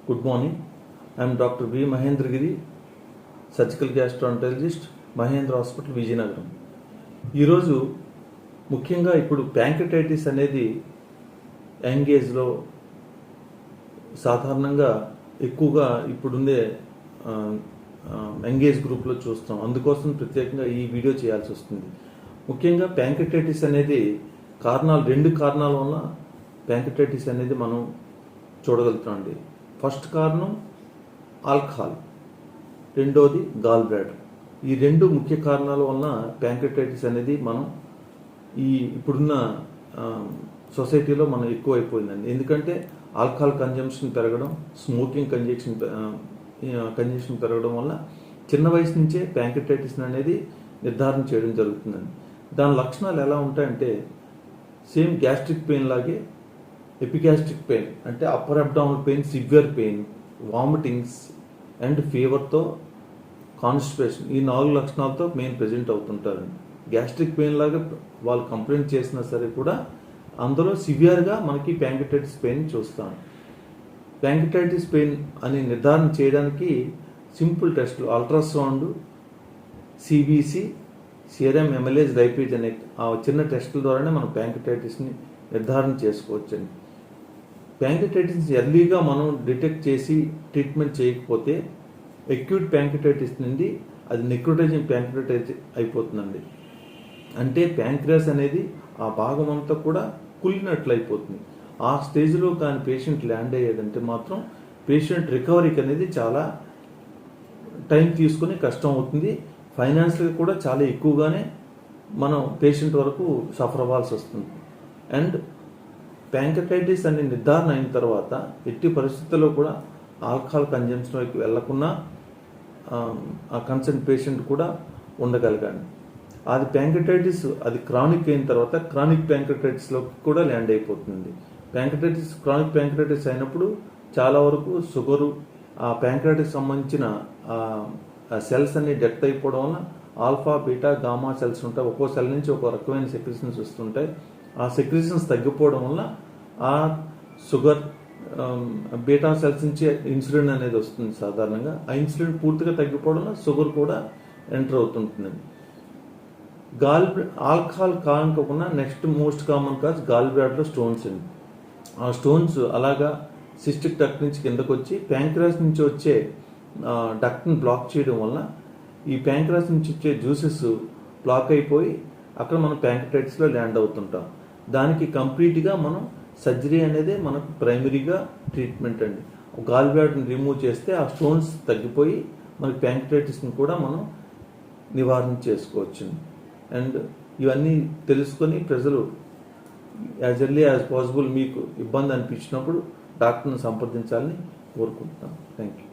Good morning. I am Dr. V. Mahendragiri, surgical gastroenterologist, Mahendra hospital, Vizianagaram. ఈరోజు ముఖ్యంగా ఇప్పుడు pancreatitis అనేది యంగ్ ఏజ్లో సాధారణంగా ఎక్కువగా ఇప్పుడుండే యంగ్ ఏజ్ గ్రూప్లో చూస్తాం. అందుకోసం ప్రత్యేకంగా ఈ వీడియో చేయాల్సి వస్తుంది. ముఖ్యంగా ప్యాంక్రిటైటిస్ అనేది రెండు కారణాల వల్ల ప్యాంక్రిటైటిస్ అనేది మనం చూడగలుగుతామండి. ఫస్ట్ కారణం ఆల్కహాల్, రెండోది గాల్ బ్లాడర్. ఈ రెండు ముఖ్య కారణాల వలన ప్యాంక్రిటైటిస్ అనేది మనం ఇప్పుడున్న సొసైటీలో మనం ఎక్కువైపోయిందండి. ఎందుకంటే ఆల్కహాల్ కన్జంప్షన్ పెరగడం, స్మోకింగ్ కంజెషన్ పెరగడం వల్ల చిన్న వయసు నుంచే ప్యాంక్రిటైటిస్ అనేది నిర్ధారణ చేయడం జరుగుతుందండి. దాని లక్షణాలు ఎలా ఉంటాయంటే సేమ్ గ్యాస్ట్రిక్ పెయిన్ లాగే ఎపిగ్యాస్ట్రిక్ పెయిన్ అంటే upper abdominal pain, severe pain, vomitings and ఫీవర్తో కాన్స్టిపేషన్, ఈ 4 లక్షణాలతో మెయిన్ ప్రెజెంట్ అవుతుంటారండి. గ్యాస్ట్రిక్ పెయిన్ లాగా వాళ్ళు కంప్లైంట్ చేసినా సరే కూడా అందులో సివియర్గా మనకి ప్యాంక్రిటైటిస్ పెయిన్ చూస్తాం. ప్యాంక్రిటైటిస్ పెయిన్ అని నిర్ధారణ చేయడానికి సింపుల్ టెస్టులు ultrasound, CBC, serum amylase lipase అనే ఆ చిన్న టెస్టుల ద్వారానే మనం ప్యాంక్రిటైటిస్ని నిర్ధారణ చేసుకోవచ్చండి. ప్యాంక్రిటైటిస్ ఎర్లీగా మనం డిటెక్ట్ చేసి ట్రీట్మెంట్ చేయకపోతే అక్యూట్ ప్యాంక్రిటైటిస్ నుండి అది నెక్రోటైజింగ్ ప్యాంక్రిటైటిస్ అయిపోతుందండి. అంటే ప్యాంక్రియాస్ అనేది ఆ భాగం అంతా కూడా కుళ్ళినట్లు అయిపోతుంది. ఆ స్టేజ్లో కానీ పేషెంట్ ల్యాండ్ అయ్యేదంటే మాత్రం పేషెంట్ రికవరీకి అనేది చాలా టైం తీసుకుని కష్టం అవుతుంది. ఫైనాన్షియల్గా కూడా చాలా ఎక్కువగానే మనం పేషెంట్ వరకు సఫర్ అవ్వాల్సి వస్తుంది. అండ్ ప్యాంక్రిటైటిస్ అనే నిర్ధారణ అయిన తర్వాత ఎట్టి పరిస్థితుల్లో కూడా ఆల్కహాల్ కన్జంప్షన్లోకి వెళ్లకుండా ఆ కన్సర్న్ పేషెంట్ కూడా ఉండగలగాలి. అది ప్యాంక్రిటైటిస్ అది క్రానిక్ అయిన తర్వాత క్రానిక్ ప్యాంక్రిటైటిస్లోకి కూడా ల్యాండ్ అయిపోతుంది. క్రానిక్ ప్యాంక్రిటైటిస్ అయినప్పుడు చాలా వరకు షుగరు, ఆ ప్యాంక్రిటైటిస్ సంబంధించిన సెల్స్ అన్ని డెత్ అయిపోవడం వల్ల ఆల్ఫా, బీటా, గామా సెల్స్ ఉంటాయి. ఒక్కో సెల్ నుంచి ఒక్కో రకమైన సెక్రెషన్స్ వస్తుంటాయి. ఆ సెక్రెషన్స్ తగ్గిపోవడం వల్ల ఆ షుగర్, బీటా సెల్స్ నుంచి ఇన్సులిన్ అనేది వస్తుంది. సాధారణంగా ఆ ఇన్సులిన్ పూర్తిగా తగ్గిపోవడం వల్ల షుగర్ కూడా ఎంటర్ అవుతుంటుందండి. ఆల్కహాల్ కానుకోకుండా next most common cause gall బ్లాడర్లో స్టోన్స్ అండి. ఆ స్టోన్స్ అలాగా సిస్టిక్ డక్ట్ నుంచి కిందకు వచ్చి ప్యాంక్రియాస్ నుంచి వచ్చే డక్ట్ని బ్లాక్ చేయడం వల్ల ఈ ప్యాంక్రియాస్ నుంచి వచ్చే జ్యూసెస్ బ్లాక్ అయిపోయి అక్కడ మనం ప్యాంక్రిటైటిస్లో ల్యాండ్ అవుతుంటాం. దానికి కంప్లీట్గా మనం సర్జరీ అనేది మనకు ప్రైమరీగా ట్రీట్మెంట్ అండి. గాల్ బ్లాడర్ని రిమూవ్ చేస్తే ఆ స్టోన్స్ తగ్గిపోయి మనకి ప్యాంక్రిటైటిస్ని కూడా మనం నివారణ చేసుకోవచ్చు. అండ్ ఇవన్నీ తెలుసుకొని ప్రజలు యాజ్ ఎర్లీ యాజ్ పాసిబుల్ మీకు ఇబ్బంది అనిపించినప్పుడు డాక్టర్ని సంప్రదించాలని కోరుకుంటున్నాను. Thank you.